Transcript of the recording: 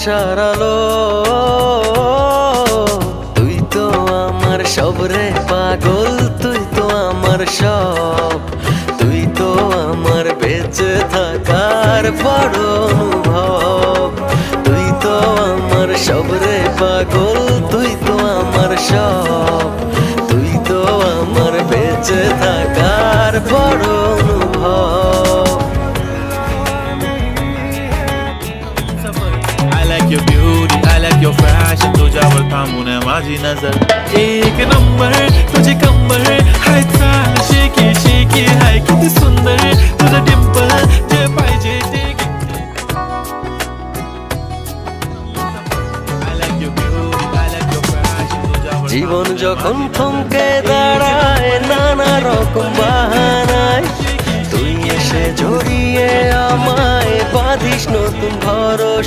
ভালোবাসার আলো। তুই তো আমার সব রে পাগল, তুই তো আমার সব, তুই তো আমার বেঁচে থাকার বড় অনুভব। তুই তো আমার সব রে পাগল, তুই তো আমার সব, তুই তো আমার বেঁচে থাকার বড় অনুভব। I like your beauty, I like your fashion. तुझ्यावर थांबून आहे माझी नजर. एक नंबर तुझे कंबर हाय, चाल शेकी शेकी हाय, किती सुंदर तुझं डिंपल, जे पाहिजे ते घे. I like your beauty, I like your fashion. तुझ्यावर জীবন যখন থমকে দাঁড়ায় নানা রকম বাহানায়, তুই এসে জড়িয়ে আমায় বাঁধিস নতুন ভরসা।